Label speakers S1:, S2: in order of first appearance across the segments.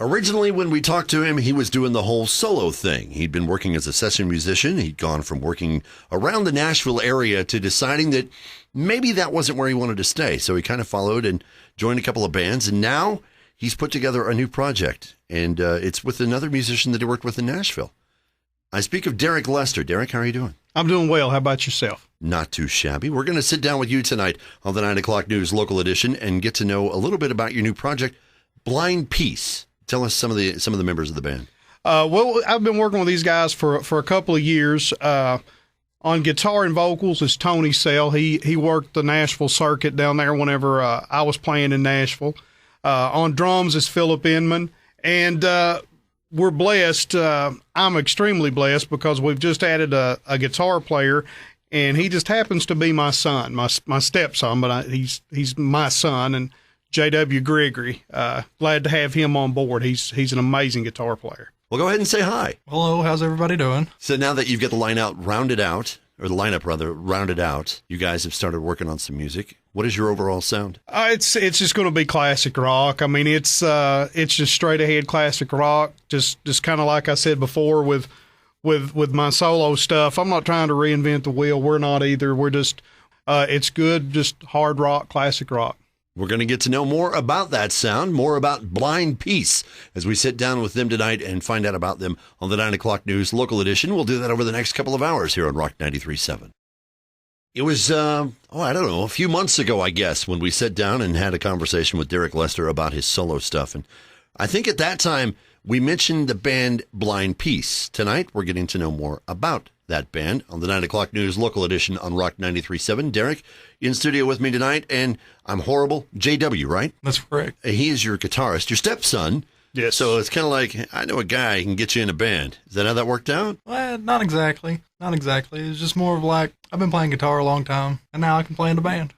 S1: Originally, when we talked to him, he was doing the whole solo thing. He'd been working as a session musician. He'd gone from working around the Nashville area to deciding that maybe that wasn't where he wanted to stay. So he kind of followed and joined a couple of bands. And now he's put together a new project. And it's with another musician that he worked with in Nashville. I speak of Derek Lester. Derek, how are you doing?
S2: I'm doing well. How about yourself?
S1: Not too shabby. We're going to sit down with you tonight on the 9 o'clock news local edition and get to know a little bit about your new project, Blind Peace. Tell us some of the members of the band.
S2: Well, I've been working with these guys for a couple of years. On guitar and vocals is Tony Sell. He worked the Nashville circuit down there whenever I was playing in Nashville. On drums is Philip Inman. And we're blessed. I'm extremely blessed because we've just added a guitar player, and he just happens to be my son, my stepson, but he's my son, and J.W. Gregory. Glad to have him on board. He's an amazing guitar player.
S1: Well, go ahead and say hi.
S3: Hello, how's everybody doing?
S1: So now that you've got the lineup rounded out, you guys have started working on some music. What is your overall sound?
S2: It's just going to be classic rock. I mean, it's just straight ahead classic rock. Just kind of like I said before with my solo stuff. I'm not trying to reinvent the wheel. We're not either. We're just it's good, just hard rock, classic rock.
S1: We're going to get to know more about that sound, more about Blind Peace, as we sit down with them tonight and find out about them on the 9 o'clock news local edition. We'll do that over the next couple of hours here on Rock 93.7. It was, I don't know, a few months ago, I guess, when we sat down and had a conversation with Derek Lester about his solo stuff. And I think at that time, we mentioned the band Blind Peace. Tonight, we're getting to know more about that band on the 9 o'clock news local edition on Rock 93.7. Derek, in studio with me tonight, and I'm horrible. JW, right?
S3: That's correct.
S1: He is your guitarist, your stepson.
S2: Yes.
S1: So it's kind of like, I know a guy who can get you in a band. Is that how that worked out?
S3: Well, not exactly. Not exactly. It's just more of like, I've been playing guitar a long time, and now I can play in a band.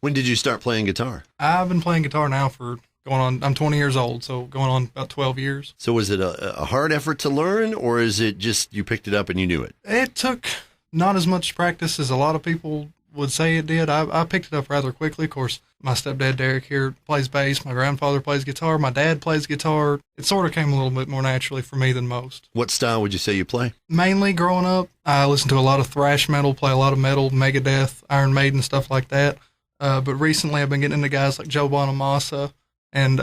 S1: When did you start playing guitar?
S3: I've been playing guitar now for I'm 20 years old, so going on about 12 years.
S1: So was it a hard effort to learn, or is it just you picked it up and you knew it?
S3: It took not as much practice as a lot of people would say it did. I picked it up rather quickly. Of course, my stepdad, Derek, here plays bass. My grandfather plays guitar. My dad plays guitar. It sort of came a little bit more naturally for me than most.
S1: What style would you say you play?
S3: Mainly growing up, I listened to a lot of thrash metal, play a lot of metal, Megadeth, Iron Maiden, stuff like that. But recently I've been getting into guys like Joe Bonamassa and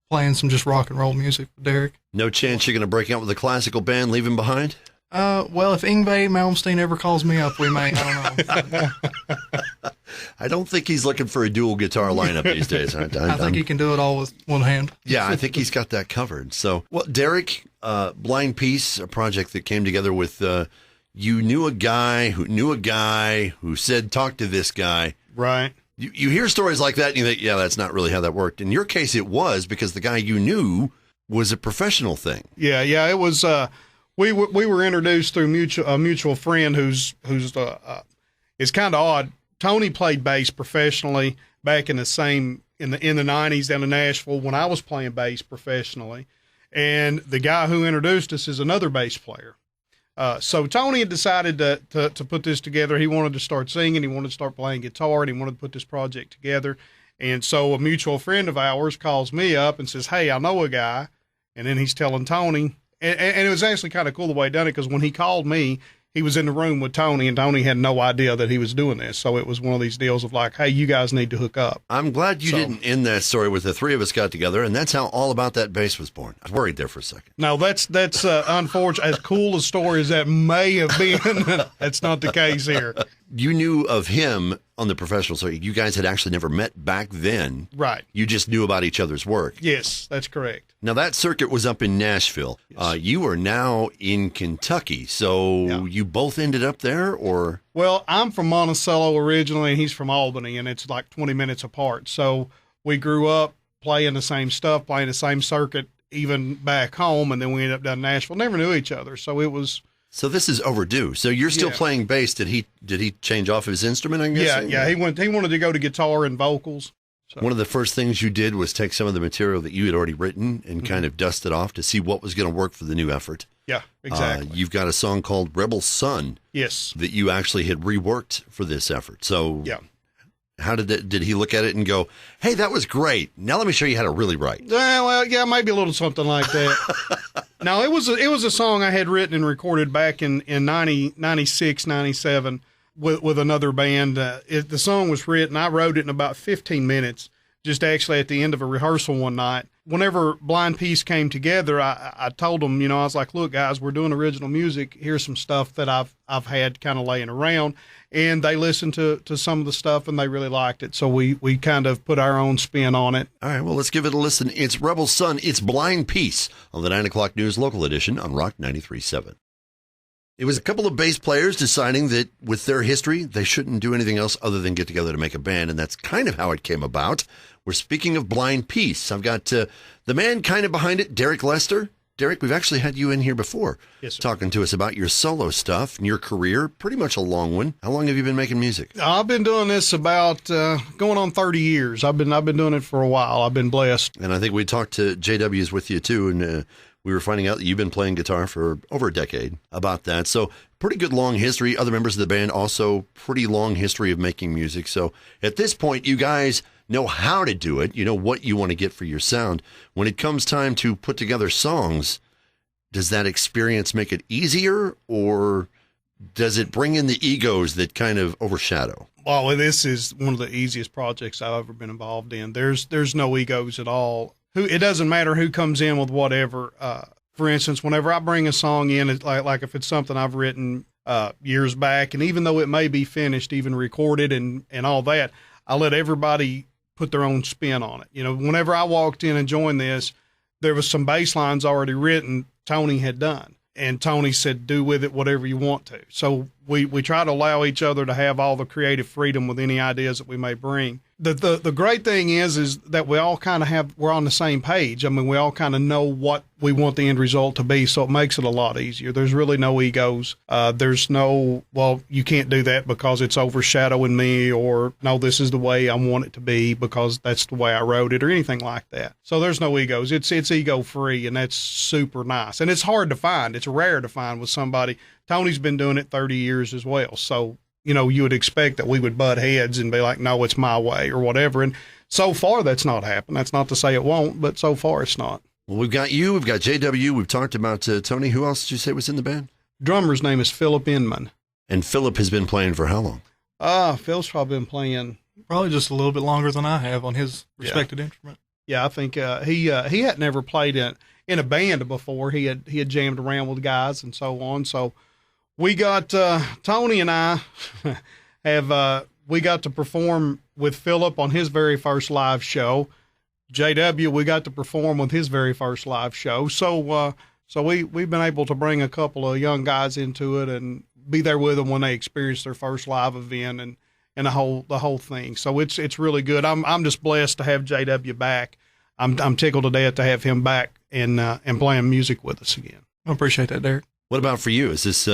S3: playing some just rock and roll music with Derek.
S1: No chance you're going to break out with a classical band, leave him behind?
S3: Well, if Yngwie Malmsteen ever calls me up, we may. I don't know.
S1: I don't think he's looking for a dual guitar lineup these days.
S3: I think he can do it all with one hand.
S1: Yeah, I think he's got that covered. So, well, Derek, Blind Peace, a project that came together with, you knew a guy who said, talk to this guy.
S2: Right.
S1: You hear stories like that and you think, yeah, that's not really how that worked. In your case, it was because the guy you knew was a professional thing.
S2: Yeah, it was. We were introduced through a mutual friend who's it's kind of odd. Tony played bass professionally back in the 90s down in Nashville when I was playing bass professionally, and the guy who introduced us is another bass player. So Tony had decided to put this together. He wanted to start singing. He wanted to start playing guitar, and he wanted to put this project together. And so a mutual friend of ours calls me up and says, hey, I know a guy. And then he's telling Tony, and it was actually kind of cool the way he done it, because when he called me, he was in the room with Tony, and Tony had no idea that he was doing this. So it was one of these deals of like, hey, you guys need to hook up.
S1: I'm glad you didn't end that story with the three of us got together, and that's how All About That Bass was born. I was worried there for a second.
S2: No, that's unfortunate. As cool a story as that may have been, that's not the case here.
S1: You knew of him on the professional circuit. You guys had actually never met back then.
S2: Right.
S1: You just knew about each other's work.
S2: Yes, that's correct.
S1: Now, that circuit was up in Nashville. Yes. You are now in Kentucky. So You both ended up there, or?
S2: Well, I'm from Monticello originally, and he's from Albany, and it's like 20 minutes apart. So we grew up playing the same stuff, playing the same circuit, even back home, and then we ended up down in Nashville. Never knew each other, so it was...
S1: So this is overdue. So you're still playing bass. Did he change off his instrument, I guess?
S2: Yeah. He wanted to go to guitar and vocals. So.
S1: One of the first things you did was take some of the material that you had already written and kind of dust it off to see what was going to work for the new effort.
S2: Yeah, exactly.
S1: You've got a song called Rebel Sun.
S2: Yes.
S1: That you actually had reworked for this effort. So How did he look at it and go, hey, that was great. Now let me show you how to really write.
S2: Well, yeah, maybe a little something like that. No, it was a song I had written and recorded back in 96, 97 with another band. The song was written, I wrote it in about 15 minutes, just actually at the end of a rehearsal one night. Whenever Blind Peace came together, I told them, I was like, look, guys, we're doing original music. Here's some stuff that I've had kind of laying around. And they listened to some of the stuff, and they really liked it. So we kind of put our own spin on it.
S1: All right, well, let's give it a listen. It's Rebel Son. It's Blind Peace on the 9 o'clock news local edition on Rock 93.7. It was a couple of bass players deciding that with their history, they shouldn't do anything else other than get together to make a band, and that's kind of how it came about. We're speaking of Blind Peace. I've got the man kind of behind it, Derek Lester. Derek, we've actually had you in here before,
S2: yes, sir,
S1: talking to us about your solo stuff and your career, pretty much a long one. How long have you been making music?
S2: I've been doing this about going on 30 years. I've been doing it for a while. I've been blessed.
S1: And I think we talked to JW's with you too, and we were finding out that you've been playing guitar for over a decade about that. So pretty good long history. Other members of the band also pretty long history of making music. So at this point, you guys know how to do it. You know what you want to get for your sound. When it comes time to put together songs, does that experience make it easier, or does it bring in the egos that kind of overshadow?
S2: Well, this is one of the easiest projects I've ever been involved in. There's no egos at all. It doesn't matter who comes in with whatever. For instance, whenever I bring a song in, it's like if it's something I've written years back, and even though it may be finished, even recorded and all that, I let everybody put their own spin on it. Whenever I walked in and joined this, there was some bass lines already written Tony had done. And Tony said, do with it whatever you want to. So we try to allow each other to have all the creative freedom with any ideas that we may bring. The great thing is that we all kind of we're on the same page. I mean, we all kind of know what we want the end result to be, so it makes it a lot easier. There's really no egos. There's no, well, you can't do that because it's overshadowing me, or no, this is the way I want it to be because that's the way I wrote it, or anything like that. So there's no egos. It's ego free, and that's super nice. And it's hard to find. It's rare to find with somebody. Tony's been doing it 30 years as well. So, you would expect that we would butt heads and be like, no, it's my way or whatever. And so far that's not happened. That's not to say it won't, but so far it's not.
S1: Well, we've got you, we've got JW, we've talked about Tony. Who else did you say was in the band?
S2: Drummer's name is Philip Inman.
S1: And Philip has been playing for how long?
S2: Phil's probably been playing
S3: probably just a little bit longer than I have on his respected instrument.
S2: Yeah, I think he had never played in a band before. He had jammed around with guys and so on. So we got Tony and I we got to perform with Philip on his very first live show. JW, we got to perform with his very first live show. So we've been able to bring a couple of young guys into it and be there with them when they experience their first live event and the whole thing. So it's really good. I'm just blessed to have JW back. I'm tickled to death to have him back and playing music with us again.
S3: I appreciate that, Derek.
S1: What about for you? Is this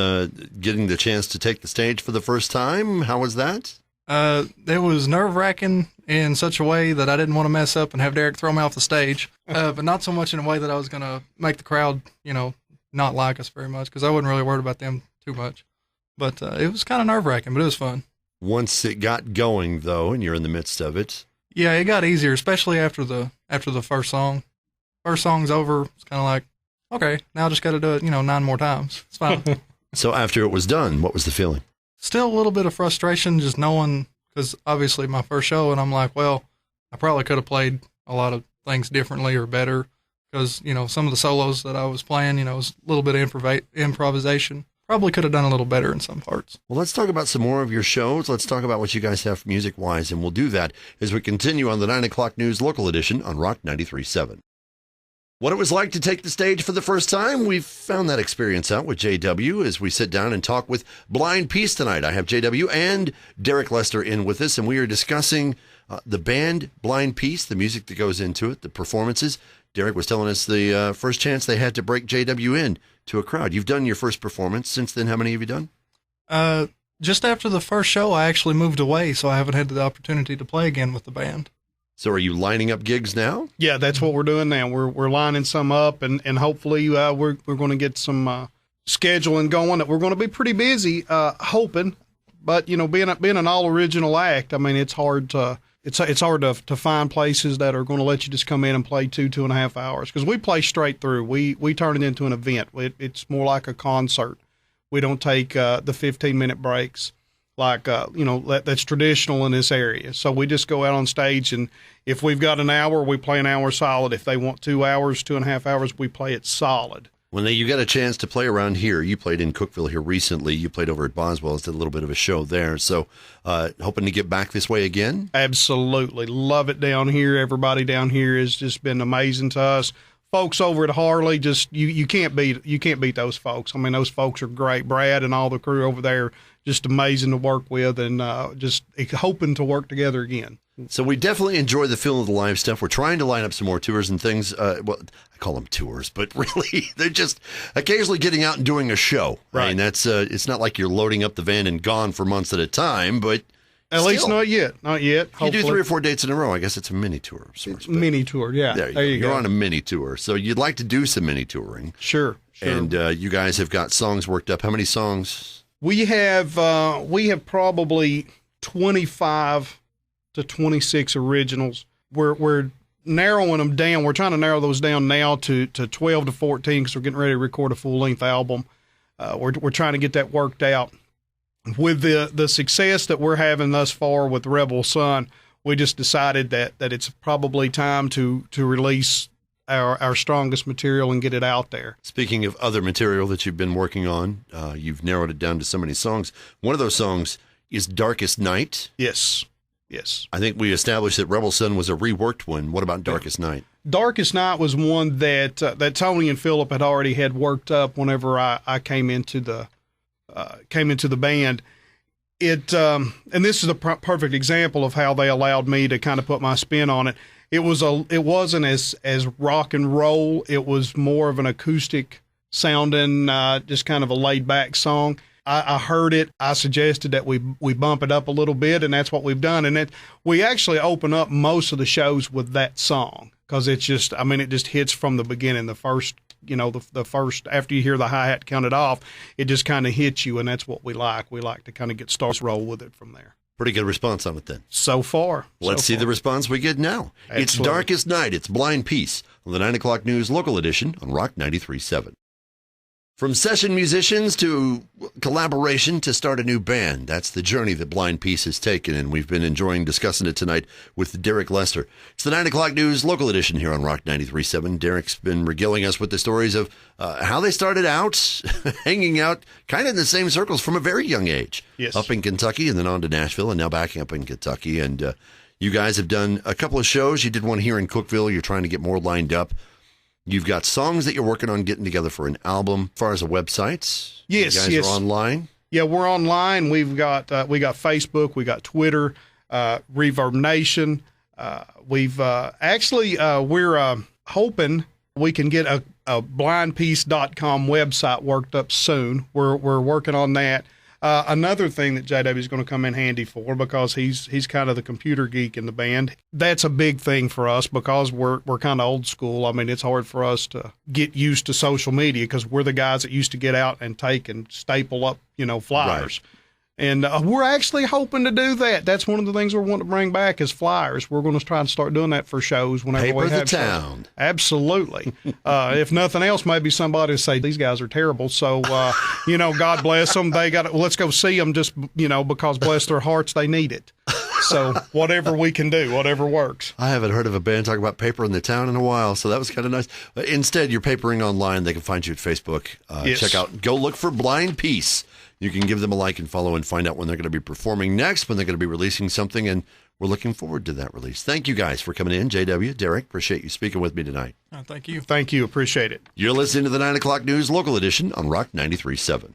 S1: getting the chance to take the stage for the first time? How was that?
S3: It was nerve-wracking in such a way that I didn't want to mess up and have Derek throw me off the stage, but not so much in a way that I was going to make the crowd, not like us very much, because I wasn't really worried about them too much. But it was kind of nerve-wracking, but it was fun. Once
S1: it got going, though, and you're in the midst of it.
S3: Yeah, it got easier, especially after the first song. First song's over, it's kind of like, okay, now I just got to do it, 9 more times. It's fine.
S1: So after it was done, what was the feeling?
S3: Still a little bit of frustration just knowing, because obviously my first show, and I'm like, well, I probably could have played a lot of things differently or better, because, some of the solos that I was playing, was a little bit of improvisation. Probably could have done a little better in some parts.
S1: Well, let's talk about some more of your shows. Let's talk about what you guys have music-wise, and we'll do that as we continue on the 9 o'clock news local edition on Rock 93.7. What it was like to take the stage for the first time, we've found that experience out with JW as we sit down and talk with Blind Peace tonight. I have JW and Derek Lester in with us, and we are discussing the band Blind Peace, the music that goes into it, the performances. Derek was telling us the first chance they had to break JW in to a crowd. You've done your first performance. Since then, how many have you done?
S3: Just after the first show, I actually moved away, so I haven't had the opportunity to play again with the band.
S1: So are you lining up gigs now?
S2: Yeah, that's what we're doing now. We're lining some up, and hopefully we're going to get some scheduling going. That we're going to be pretty busy, hoping, But being an all original act, I mean, it's hard to find places that are going to let you just come in and play 2.5 hours, because we play straight through. We turn it into an event. It's more like a concert. We don't take the 15-minute breaks like that's traditional in this area. So we just go out on stage, and if we've got an hour, we play an hour solid. If they want 2 hours, 2.5 hours, we play it solid.
S1: When you got a chance to play around here, you played in Cookeville here recently. You played over at Boswell's, did a little bit of a show there. So hoping to get back this way again?
S2: Absolutely. Love it down here. Everybody down here has just been amazing to us. Folks over at Harley, just you can't beat those folks. I mean, those folks are great. Brad and all the crew over there, just amazing to work with, and just hoping to work together again.
S1: So we definitely enjoy the feel of the live stuff. We're trying to line up some more tours and things. Well, I call them tours, but really they're just occasionally getting out and doing a show.
S2: Right.
S1: I mean, that's it's not like you're loading up the van and gone for months at a time, but
S2: at least not yet. Not yet.
S1: You do 3 or 4 dates in a row. I guess it's a mini tour of sorts.
S2: Mini tour, yeah.
S1: There you go. You're on a mini tour. So you'd like to do some mini touring.
S2: Sure.
S1: And you guys have got songs worked up. How many songs?
S2: We have probably 25 to 26 originals. We're narrowing them down. We're trying to narrow those down now to 12 to 14 because we're getting ready to record a full-length album. We're trying to get that worked out. With the success that we're having thus far with Rebel Sun, we just decided that it's probably time to release our strongest material and get it out there.
S1: Speaking of other material that you've been working on, you've narrowed it down to so many songs. One of those songs is Darkest Night.
S2: Yes.
S1: I think we established that Rebel Sun was a reworked one. What about Darkest Night?
S2: Darkest Night was one that Tony and Philip had already had worked up whenever I came into the band. And this is a perfect example of how they allowed me to kind of put my spin on it. It wasn't as rock and roll. It was more of an acoustic sounding, just kind of a laid back song. I heard it. I suggested that we bump it up a little bit, and that's what we've done. And we actually open up most of the shows with that song because it just hits from the beginning. The first, the first, after you hear the hi-hat counted off, it just kind of hits you, and that's what we like. We like to kind of get started, roll with it from there.
S1: Pretty good response on it then.
S2: So far.
S1: Let's see the response we get now.
S2: Absolutely.
S1: It's Darkest Night. It's Blind Peace on the 9 o'clock news local edition on Rock 93.7. From session musicians to collaboration to start a new band, that's the journey that Blind Peace has taken, and we've been enjoying discussing it tonight with Derek Lester. It's the 9 o'clock news local edition here on Rock 93.7. Derek's been regaling us with the stories of how they started out, hanging out kind of in the same circles from a very young age.
S2: Yes.
S1: Up in Kentucky and then on to Nashville and now back up in Kentucky. And you guys have done a couple of shows. You did one here in Cookeville. You're trying to get more lined up. You've got songs that you're working on getting together for an album. As far as a website,
S2: yes,
S1: you guys are online.
S2: Yeah, we're online. We got Facebook, we got Twitter, Reverb Nation. We're hoping we can get a blindpeace.com website worked up soon. We're working on that. Another thing that JW is going to come in handy for, because he's kind of the computer geek in the band. That's a big thing for us because we're kind of old school. I mean, it's hard for us to get used to social media because we're the guys that used to get out and take and staple up, flyers. Right. And we're actually hoping to do that. That's one of the things we're wanting to bring back is flyers. We're going to try and start doing that for shows whenever we have
S1: the town.
S2: Shows. Absolutely. If nothing else, maybe somebody will say these guys are terrible. So, God bless them. Let's go see them just, because bless their hearts, they need it. So whatever we can do, whatever works.
S1: I haven't heard of a band talking about paper in the town in a while, so that was kind of nice. Instead, you're papering online. They can find you at Facebook.
S2: Yes.
S1: Go look for Blind Peace. You can give them a like and follow and find out when they're going to be performing next, when they're going to be releasing something, and we're looking forward to that release. Thank you guys for coming in. JW, Derek, appreciate you speaking with me tonight.
S3: Thank you.
S2: Thank you. Appreciate it.
S1: You're listening to the 9 o'clock news local edition on Rock 93.7.